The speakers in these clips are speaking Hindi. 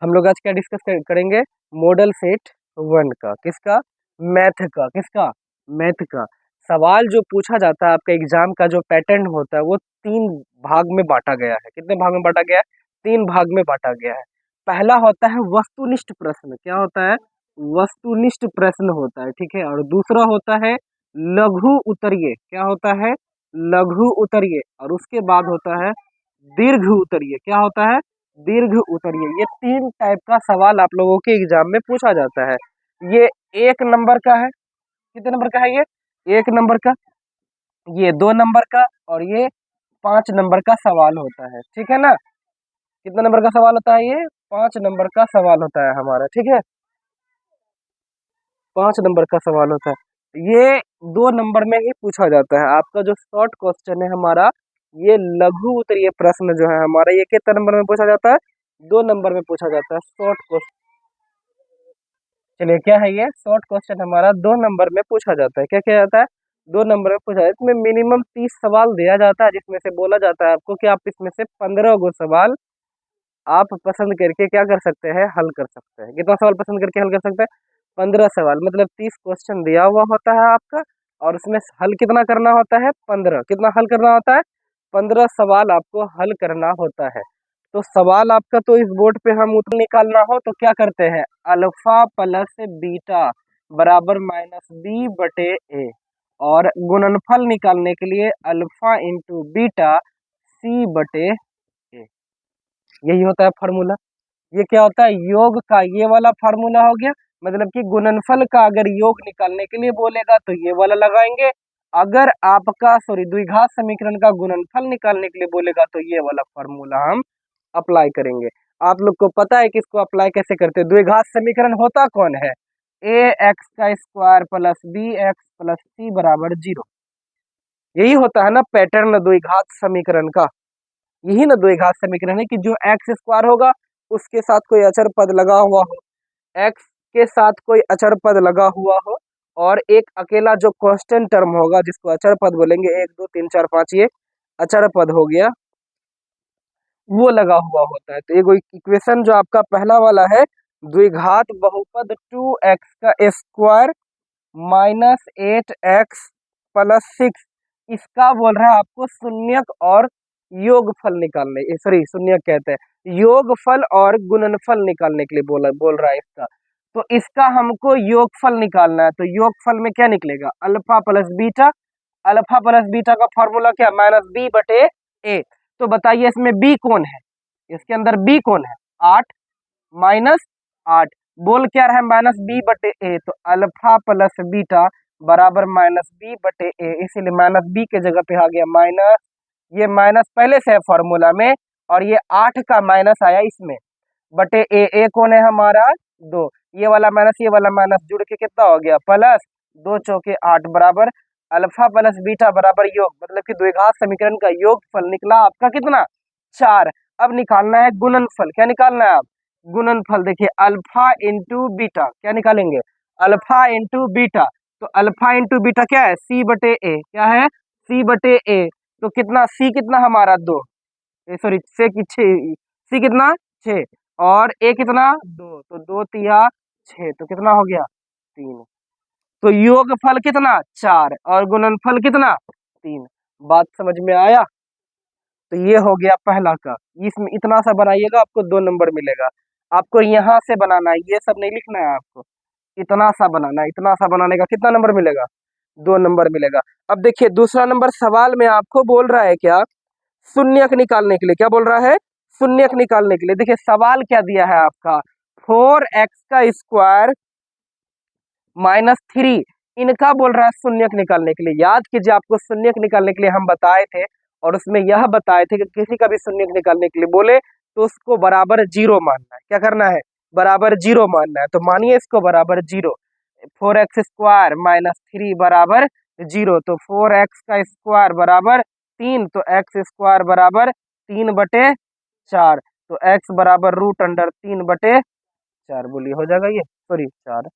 हम लोग आज क्या डिस्कस करेंगे? मॉडल सेट वन का। किसका? मैथ का। किसका? मैथ का। सवाल जो पूछा जाता है आपका एग्जाम का जो पैटर्न होता है वो तीन भाग में बांटा गया है। कितने भाग में बांटा गया है? तीन भाग में बांटा गया है। पहला होता है वस्तुनिष्ठ प्रश्न। क्या होता है? वस्तुनिष्ठ प्रश्न होता है, ठीक है। और दूसरा होता है लघु उत्तरीय। क्या होता है? लघु उत्तरीय। और उसके बाद होता है दीर्घ उत्तरीय। क्या होता है? दीर्घ उत्तरीय। ये तीन टाइप का सवाल आप लोगों के एग्जाम में पूछा जाता है। ये 1 नंबर का है। कितने नंबर का है ये? 1 नंबर का। ये 2 नंबर का। और ये 5 नंबर का सवाल होता है, ठीक है ना। कितने नंबर का सवाल होता है ये? 5 नंबर का सवाल होता है हमारा, ठीक है। 5 नंबर का सवाल होता है। ये 2 नंबर में ही पूछा जाता है। आपका जो शॉर्ट क्वेश्चन है हमारा, ये लघु उत्तरीय प्रश्न जो है हमारा, ये कितने नंबर में पूछा जाता है? 2 नंबर में पूछा जाता है शॉर्ट क्वेश्चन। चलिए, क्या है ये? शॉर्ट क्वेश्चन हमारा 2 नंबर में पूछा जाता है। क्या किया जाता है? 2 नंबर में पूछा जाता है। इसमें मिनिमम 30 सवाल दिया जाता है, जिसमें से बोला जाता है आपको कि आप इसमें से 15 गो सवाल आप पसंद करके क्या कर सकते हैं? हल कर सकते हैं। कितना सवाल पसंद करके हल कर सकते हैं? 15 सवाल। मतलब 30 क्वेश्चन दिया हुआ होता है आपका, और उसमें हल कितना करना होता है? 15। कितना हल करना होता है? 15 सवाल आपको हल करना होता है। तो सवाल आपका तो इस बोर्ड पे हम उत्तर निकालना हो तो क्या करते हैं? अल्फा प्लस बीटा बराबर माइनस बी बटे ए। और गुणनफल निकालने के लिए अल्फा इंटू बीटा सी बटे ए। यही होता है फार्मूला। ये क्या होता है? योग का ये वाला फार्मूला हो गया। मतलब कि गुणनफल का अगर योग निकालने के लिए बोलेगा तो ये वाला लगाएंगे। अगर आपका द्विघात समीकरण का गुणनफल निकालने के लिए बोलेगा तो ये वाला फार्मूला हम अप्लाई करेंगे। आप लोग को पता है कि इसको अप्लाई कैसे करते हैं? द्विघात समीकरण होता कौन है? ए एक्स का square plus b x plus c बराबर 0। यही होता है ना पैटर्न द्विघात समीकरण का। यही ना द्विघात समीकरण है कि जो एक्स स्क्वायर होगा उसके साथ कोई अचर पद लगा हुआ हो, एक्स के साथ कोई अचर पद लगा हुआ हो, और एक अकेला जो कांस्टेंट टर्म होगा जिसको अचर पद बोलेंगे, 1 2 3 4 5 ये अचर पद हो गया, वो लगा हुआ होता है। तो ये इक्वेशन जो आपका पहला वाला है, द्विघात बहुपद 2x का स्क्वायर माइनस 8x प्लस 6, इसका बोल रहा है आपको शून्यक और योगफल निकालने, सॉरी शून्यक कहते हैं, योगफल और गुणनफल निकालने के लिए बोल रहा है इसका। तो इसका हमको योगफल निकालना है। तो योगफल में क्या निकलेगा? Alpha plus beta. Alpha plus beta का फॉर्मूला क्या? माइनस बी बटे ए। तो बताइए इसमें बी कौन है? इसके अंदर बी कौन है? 8 माइनस 8। बोल क्या रहा है? माइनस बी बटे ए। तो अल्फा प्लस बीटा बराबर माइनस बी बटे ए, इसीलिए माइनस बी के जगह पे आ गया माइनस, ये माइनस पहले से है फॉर्मूला में, और ये 8 का माइनस आया इसमें, बटे ए। ए कौन है हमारा? 2। ये वाला माइनस ये वाला माइनस जुड़ के कितना हो गया? प्लस 2 चौके 8 बराबर अल्फा प्लस बीटा बराबर योग, मतलब कि द्विघात समीकरण का योगफल निकला आपका कितना? 4। अब निकालना है गुणनफल। क्या निकालना है आप? गुणनफल। देखिए अल्फा इंटू बीटा, क्या निकालेंगे? Alpha into beta. तो अल्फा इंटू बीटा क्या है? सी बटे ए। क्या है? सी बटे ए। तो कितना? सी कितना हमारा? 2, सॉरी से कि 6, सी कितना? 6, और ए कितना? 2। तो 2 तिया 6, तो कितना हो गया? 3। तो योगफल कितना? 4, और गुणनफल कितना? 3। बात समझ में आया? तो ये हो गया पहला का। इसमें इतना सा बनाइएगा, आपको 2 नंबर मिलेगा। आपको यहाँ से बनाना है, ये सब नहीं लिखना है आपको, इतना सा बनाना है। इतना सा बनाने का कितना नंबर मिलेगा? 2 नंबर मिलेगा। अब देखिए दूसरा नंबर सवाल में आपको बोल रहा है क्या? शून्यक निकालने के लिए। क्या बोल रहा है? शून्यक निकालने के लिए। देखिए सवाल क्या दिया है आपका? 4x का स्क्वायर माइनस 3, इनका बोल रहा है शून्यक निकालने के लिए। याद कीजिए, आपको शून्यक निकालने के लिए हम बताए थे, और उसमें यह बताए थे कि किसी का भी शून्यक निकालने के लिए बोले तो उसको बराबर 0 मानना है। क्या करना है? बराबर 0 मानना है। तो मानिए इसको बराबर 0। 4x स्क्वायर माइनस 3 बराबर 0। तो 4x का स्क्वायर बराबर 3, तो एक्स स्क्वायर बराबर 3/4। तो x बराबर √3/4। बोलिए हो जाएगा ये? सॉरी 4।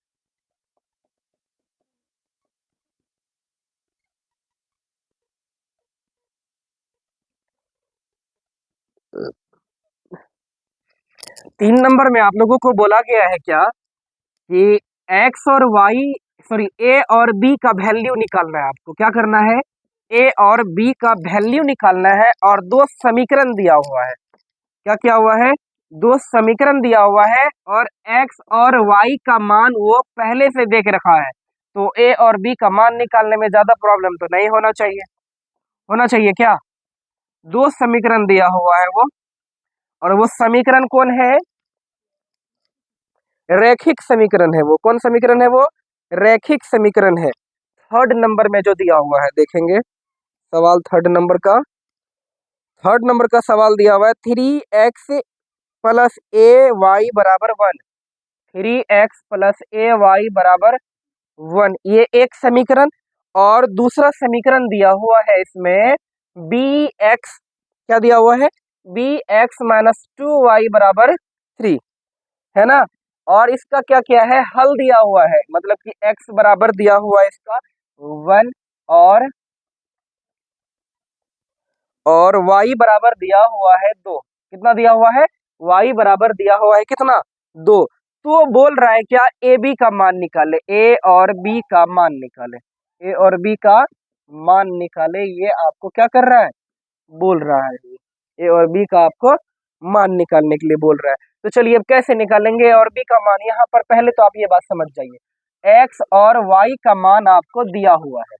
3 नंबर में आप लोगों को बोला गया है क्या कि एक्स और वाई, सॉरी, ए और बी का वैल्यू निकालना है। आपको क्या करना है, ए और बी का वैल्यू निकालना है, और दो समीकरण दिया हुआ है। क्या क्या हुआ है, दो समीकरण दिया हुआ है, और एक्स और वाई का मान वो पहले से देख रखा है। तो ए और बी का मान निकालने में ज्यादा प्रॉब्लम तो नहीं होना चाहिए। होना चाहिए क्या, दो समीकरण दिया हुआ है वो, और वो समीकरण कौन है, रैखिक समीकरण है। वो कौन समीकरण है, वो रैखिक समीकरण है। थर्ड नंबर में जो दिया हुआ है, देखेंगे सवाल थर्ड नंबर का सवाल दिया हुआ है, 3x प्लस ए वाई बराबर 1। 3x प्लस ए वाई बराबर 1, ये एक समीकरण। और दूसरा समीकरण दिया हुआ है इसमें बी एक्स, क्या दिया हुआ है, बी एक्स माइनस 2y बराबर 3, है ना। और इसका क्या क्या है, हल दिया हुआ है, मतलब कि x बराबर दिया हुआ है इसका 1, और y बराबर दिया हुआ है 2। कितना दिया हुआ है, y बराबर दिया हुआ है कितना, 2। तो बोल रहा है क्या, ए बी का मान निकाले, ए और बी का मान निकाले, ए और बी का मान निकाले, ये आपको क्या कर रहा है, बोल रहा है। ए और बी का आपको मान निकालने के लिए बोल रहा है। तो चलिए अब कैसे निकालेंगे ए और बी का मान। यहाँ पर पहले तो आप ये बात समझ जाइए, एक्स और वाई का मान आपको दिया हुआ है।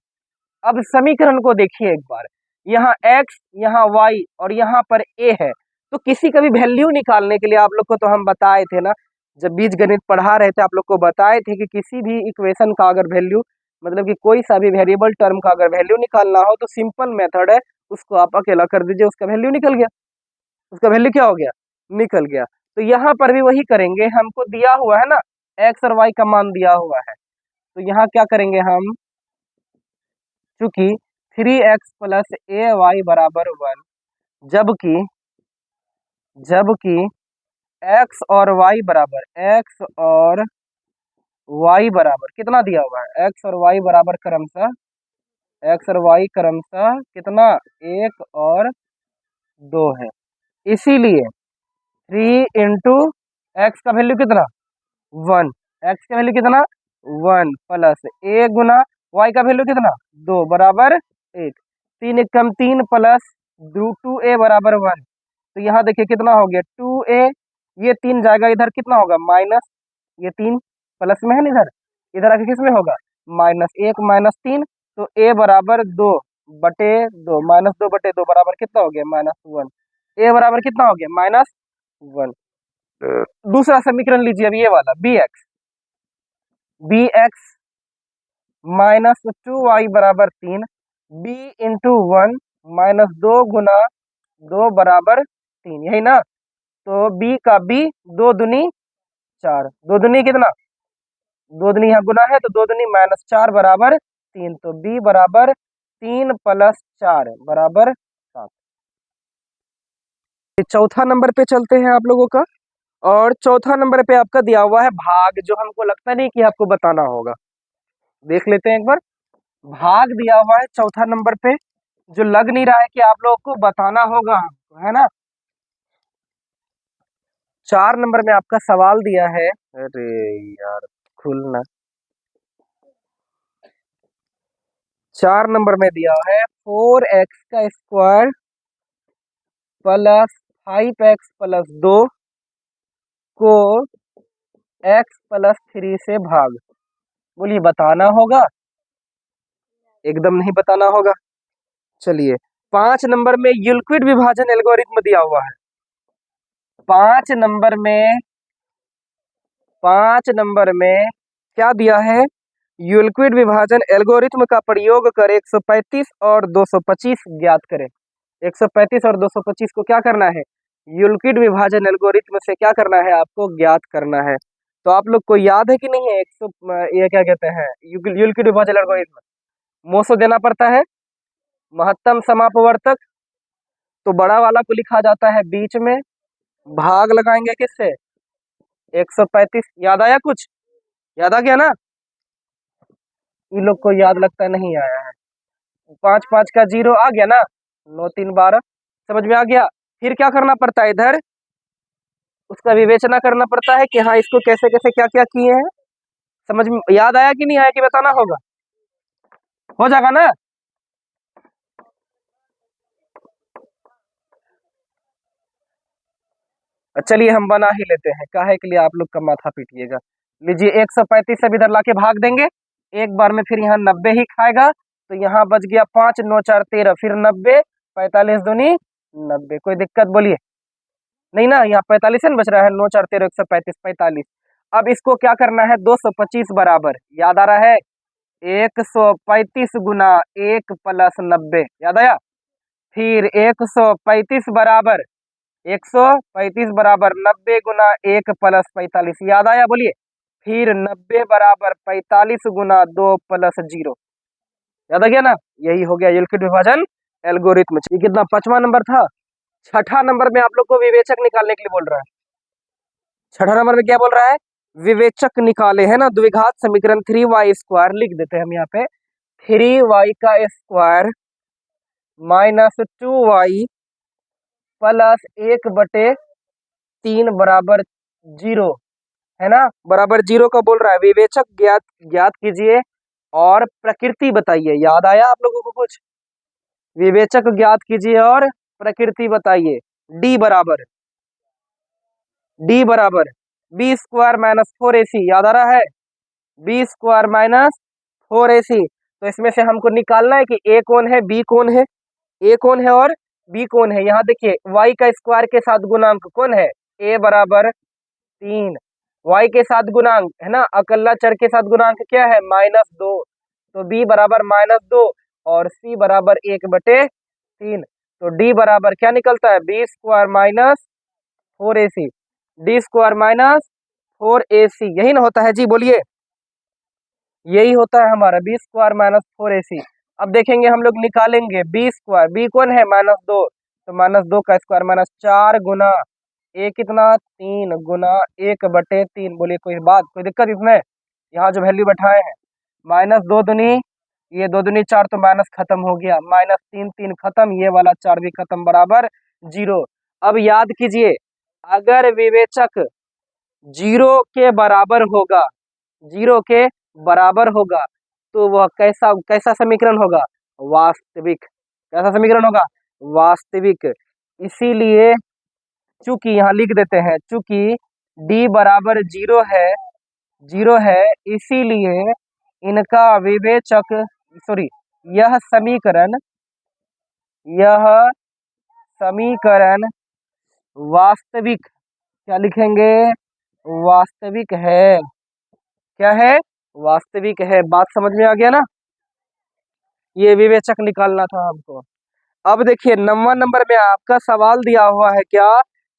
अब समीकरण को देखिए एक बार, यहाँ x, यहाँ y और यहाँ पर a है। तो किसी का भी वैल्यू निकालने के लिए आप लोग को तो हम बताए थे ना, जब बीज गणित पढ़ा रहे थे आप लोग को बताए थे कि किसी भी इक्वेशन का अगर वैल्यू, मतलब कि कोई सा भी वेरिएबल टर्म का अगर वैल्यू निकालना हो तो सिंपल मेथड है, उसको आप अकेला कर दीजिए, उसका वैल्यू निकल गया, उसका वैल्यू क्या हो गया, निकल गया। तो यहाँ पर भी वही करेंगे, हमको दिया हुआ है ना, एक्स और वाई का मान दिया हुआ है, तो यहाँ क्या करेंगे हम, चूंकि 3x प्लस ए वाई बराबर 1, जबकि जबकि x और y बराबर कितना दिया हुआ है, x और y बराबर क्रमशः कितना, 1 और 2 है। इसीलिए 3 इंटू एक्स का वैल्यू कितना, 1, एक्स का वैल्यू कितना, 1 प्लस ए गुना वाई का वैल्यू कितना, 2 बराबर 1। 3 एकम 3 प्लस 2a बराबर 1। तो यहाँ देखिए कितना हो गया, 2a, ये 3 जाएगा इधर, कितना होगा माइनस, ये 3 प्लस में है ना, इधर इधर आके किस में होगा, -1 -3। तो a बराबर 2/2, -2/2 बराबर कितना हो गया, -1। a बराबर कितना हो गया, -1। दूसरा समीकरण लीजिए अब, ये वाला bx -2y बराबर 3, b इंटू 1 -2 गुना 2 बराबर 3, यही ना। तो b का b, 2 दूनी 4, 2 दूनी कितना, 2 दूनी यहाँ गुना है तो 2 दूनी -4 बराबर 3। तो b बराबर 3 प्लस 4 बराबर 7। चौथा नंबर पे चलते हैं आप लोगों का, और चौथा नंबर पे आपका दिया हुआ है भाग, जो हमको लगता नहीं कि आपको बताना होगा। देख लेते हैं एक बार, भाग दिया हुआ है चौथा नंबर पे, जो लग नहीं रहा है कि आप लोगों को बताना होगा हमको, है ना। 4 नंबर में आपका सवाल दिया है, अरे यार खुलना, 4 नंबर में दिया है 4x का स्क्वायर प्लस 5x प्लस 2 को x प्लस 3 से भाग। बोलिए बताना होगा, एकदम नहीं बताना होगा। चलिए 5 नंबर में यूक्लिड विभाजन एल्गोरिथ्म दिया हुआ है। 5 नंबर में 5 नंबर में क्या दिया है, यूक्लिड विभाजन एल्गोरिथ्म का प्रयोग कर 135 और 225 ज्ञात करें। 135 और 225 को क्या करना है, यूक्लिड विभाजन एल्गोरिथ्म से क्या करना है, आपको ज्ञात करना है। तो आप लोग को याद है कि नहीं है, 100, ये क्या कहते हैं, यूक्लिड विभाजन एल्गोरिथ्म, मोसो देना पड़ता है, महत्तम समापवर्तक, तो बड़ा वाला को लिखा जाता है बीच में, भाग लगाएंगे किससे, 135। याद आया, कुछ याद आ गया ना, इन लोग को याद लगता नहीं आया है। 5 5 का 0 आ गया ना, 9 3 12, समझ में आ गया। फिर क्या करना पड़ता है, इधर उसका विवेचना करना पड़ता है कि हाँ इसको कैसे कैसे क्या क्या किए हैं। समझ में याद आया कि नहीं आया कि बताना होगा? हो जाएगा ना? चलिए हम बना ही लेते हैं, काहे के लिए आप लोग का माथा पीटिएगा। लीजिए 135 सब इधर लाके भाग देंगे एक बार में, फिर यहाँ 90 ही खाएगा, तो यहाँ बच गया 5 9 4 13, फिर 90, 45 दूनी 90। कोई दिक्कत बोलिए? नहीं ना, यहाँ 45 बच रहा है, 9 4 13 135 45। अब इसको क्या करना है, 225 बराबर, याद आ रहा है? 135 गुना 1 प्लस 90, याद आया? फिर 135 बराबर 135 बराबर 90 गुना 1 प्लस 45, याद आया? बोलिए। फिर 90 बराबर 45 गुना 2 प्लस 0, याद आ गया ना? यही हो गया यूक्लिड विभाजन एल्गोरिथ्म। ये कितना, 5वां नंबर था। छठा नंबर में आप लोग को विवेचक निकालने के लिए बोल रहा है। छठा नंबर में क्या बोल रहा है? विवेचक निकाले, है ना? द्विघात समीकरण 3y² लिख देते हैं हम यहाँ पे। 3y का स्क्वायर माइनस 2y प्लस 1/3 बराबर 0, है ना? बराबर 0 का बोल रहा है। विवेचक ज्ञात ज्ञात कीजिए और प्रकृति बताइए। याद आया आप लोगों को कुछ? विवेचक ज्ञात कीजिए और प्रकृति बताइए। डी बराबर b² माइनस 4ac, याद आ रहा है? b² minus 4ac। तो इसमें से हमको निकालना है कि a कौन है, b कौन है। a कौन है और b कौन है। यहाँ देखिए y का स्क्वायर के साथ गुणांक कौन है, a बराबर 3। y के साथ गुणांक है ना, अकल्ला चर के साथ गुणांक क्या है, -2। तो b बराबर -2 और c बराबर 1/3। तो d बराबर क्या निकलता है, b² minus 4ac। d² minus 4ac, यही ना होता है जी? बोलिए। यही होता है हमारा b² माइनस 4ac। अब देखेंगे हम लोग निकालेंगे b², b कौन है, -2। तो -2 का स्क्वायर माइनस 4 गुना a कितना, 3 गुना 1/3। बोलिए कोई बात, कोई दिक्कत इसमें? यहाँ जो वैल्यू बैठाए हैं, -2 दूनी, ये 2 दूनी 4, तो माइनस खत्म हो गया, -3 3 खत्म, ये वाला 4 भी खत्म, बराबर 0। अब याद कीजिए, अगर विवेचक 0 के बराबर होगा, 0 के बराबर होगा, तो वह कैसा कैसा समीकरण होगा, वास्तविक। कैसा समीकरण होगा, वास्तविक। इसीलिए चूंकि यहाँ लिख देते हैं, चूंकि d बराबर 0 है, इसीलिए इनका विवेचक, सॉरी, यह समीकरण यह समीकरण वास्तविक, क्या लिखेंगे, वास्तविक है। क्या है, वास्तविक है। बात समझ में आ गया ना? ये विवेचक निकालना था हमको। अब देखिए 9वां नंबर में आपका सवाल दिया हुआ है क्या,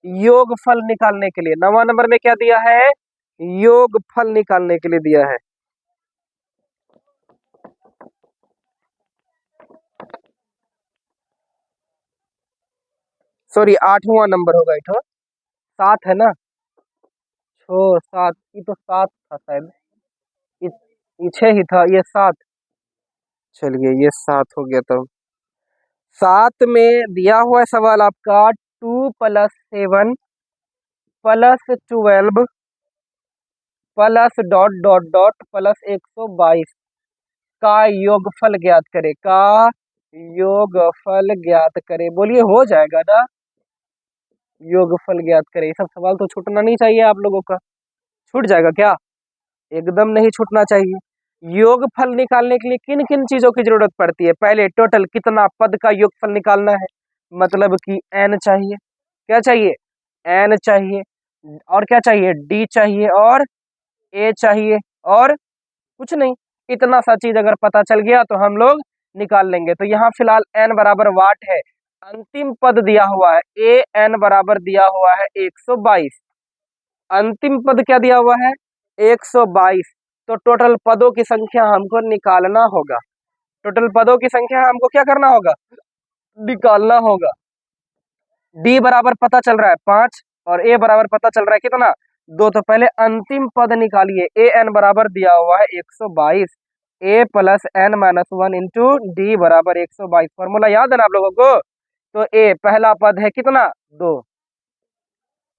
योगफल निकालने के लिए। 9वां नंबर में क्या दिया है, योगफल निकालने के लिए दिया है। सॉरी 8वां नंबर होगा, इठो 7 है ना, 7, ये तो 7 था शायद, ये 6 ही था, ये 7। चलिए ये 7 हो गया। तो 7 में दिया हुआ है सवाल आपका 2 + 7 + 12 plus dot dot dot plus 122 का योगफल ज्ञात करे, का योगफल ज्ञात करे। बोलिए हो जाएगा ना? योगफल ज्ञात करे, ये सब सवाल तो छूटना नहीं चाहिए आप लोगों का। छूट जाएगा क्या? एकदम नहीं छूटना चाहिए। योगफल निकालने के लिए किन किन चीजों की जरूरत पड़ती है, पहले टोटल कितना पद का योगफल निकालना है, मतलब कि n चाहिए। क्या चाहिए, n चाहिए। और क्या चाहिए, d चाहिए और a चाहिए, और कुछ नहीं। इतना सा चीज अगर पता चल गया तो हम लोग निकाल लेंगे। तो यहाँ फिलहाल n बराबर वाट है, अंतिम पद दिया हुआ है a n बराबर दिया हुआ है 122। अंतिम पद क्या दिया हुआ है, 122। तो टोटल पदों की संख्या हमको निकालना होगा। टोटल पदों की संख्या हमको क्या करना होगा, निकालना होगा। d बराबर पता चल रहा है 5 और a बराबर पता चल रहा है कितना, 2। तो पहले अंतिम पद निकालिए। a n बराबर दिया हुआ है 122, a + n - 1 इंटू d बराबर 122। फॉर्मूला याद है ना आप लोगों को? तो a पहला पद है कितना, 2।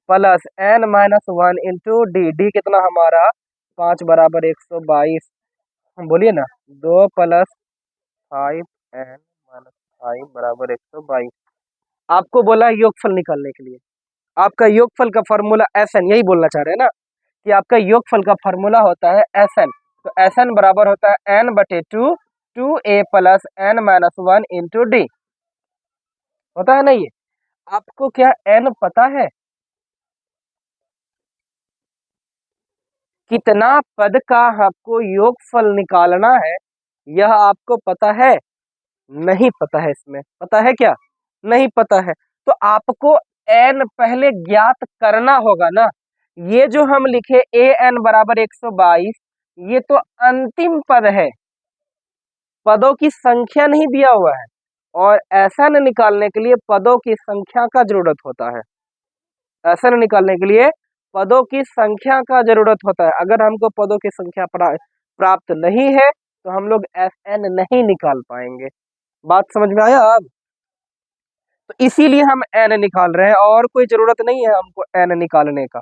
Plus n minus 1 into D. D कितना हमारा 5 बराबर 122। बोलिए ना, 2 प्लस 5n-5 बराबर 122। आपको बोला है योगफल निकालने के लिए। आपका योगफल का फॉर्मूला Sn, यही बोलना चाह रहे हैं ना कि आपका योगफल का फॉर्मूला होता है Sn। तो Sn बराबर होता है n/2 2a plus n minus 1 into D. होता है ना ये। आपको क्या n पता है? कितना पद का आपको योगफल निकालना है, यह आपको पता है? नहीं पता है। इसमें पता है क्या? नहीं पता है। तो आपको n पहले ज्ञात करना होगा ना। ये जो हम लिखे an बराबर 122, ये तो अंतिम पद है, पदों की संख्या नहीं दिया हुआ है। और ऐसा न निकालने के लिए पदों की संख्या का जरूरत होता है। ऐसा न निकालने के लिए पदों की संख्या का जरूरत होता है। अगर हमको पदों की संख्या प्राप्त नहीं है तो हम लोग Sn नहीं निकाल पाएंगे। बात समझ में आया अब? तो इसीलिए हम n निकाल रहे हैं, और कोई जरूरत नहीं है हमको n निकालने का।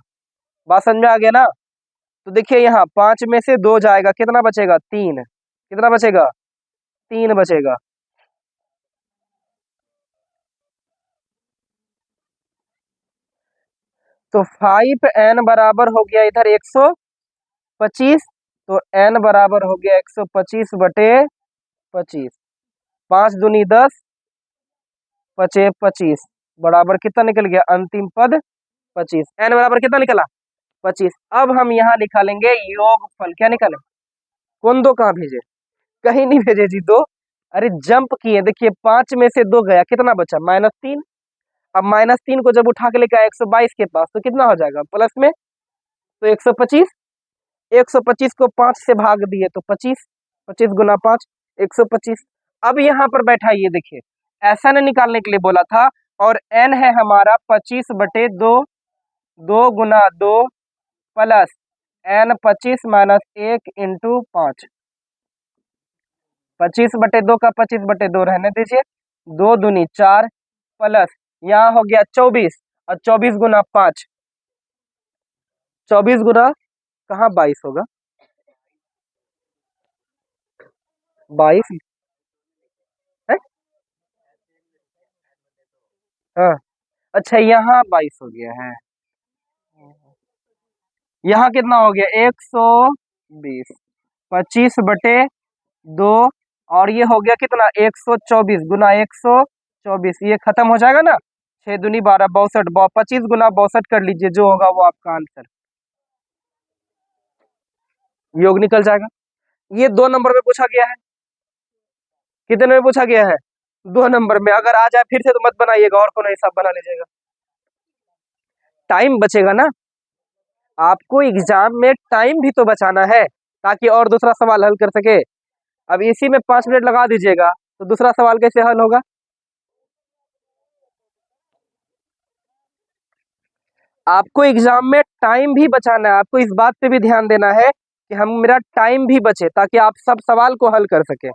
बात समझ में आ गया ना? तो देखिए यहाँ 5 में से 2 जाएगा, कितना बचेगा? 3। कितना बचेगा? 3 बचेगा। तो 5n बराबर हो गया इधर 125। तो n बराबर हो गया 125/25। 5 दूनी 10, 25 बराबर कितना निकल गया? अंतिम पद 25। n बराबर कितना निकला? 25। अब हम यहाँ निकालेंगे योगफल। क्या निकालें? कौन दो कहाँ भेजे? कहीं नहीं भेजे जी, दो। अरे जंप किए। देखिए 5 में से 2 गया, कितना बचा? -3। अब -3 को जब उठा के लेके आए 122 के पास, तो कितना हो जाएगा? प्लस में तो 125। 125 को 5 से भाग दिए तो 25। 25 गुना 5 125। अब यहाँ पर बैठाइए। देखिए ऐसा न निकालने के लिए बोला था, और n है हमारा 25/2। 2 गुना 2 प्लस n 25 माइनस 1 इंटू 5। 25/2 का 25/2 रहने दीजिए। 2 दूनी 4 प्लस यहाँ हो गया 24, और 24 गुना 5। 24 गुना कहाँ 22 होगा? 22 है। हाँ अच्छा, यहाँ 22 हो गया है। यहाँ कितना हो गया? 120। 25/2, और ये हो गया कितना? 124 गुना 124। ये खत्म हो जाएगा ना। 6 दूनी 12, 62। 25 गुना 62 कर लीजिए, जो होगा वो आपका आंसर। योग निकल जाएगा। ये 2 नंबर में पूछा गया है। कितने में पूछा गया है? 2 नंबर में। अगर आ जाए फिर से तो मत बनाइएगा, और कोनो हिसाब बना लीजिएगा। टाइम बचेगा ना। आपको एग्जाम में टाइम भी तो बचाना है, ताकि और दूसरा सवाल हल कर सके। अब इसी में 5 मिनट लगा दीजिएगा तो दूसरा सवाल कैसे हल होगा? आपको एग्जाम में टाइम भी बचाना है। आपको इस बात पे भी ध्यान देना है कि हम मेरा टाइम भी बचे, ताकि आप सब सवाल को हल कर सके।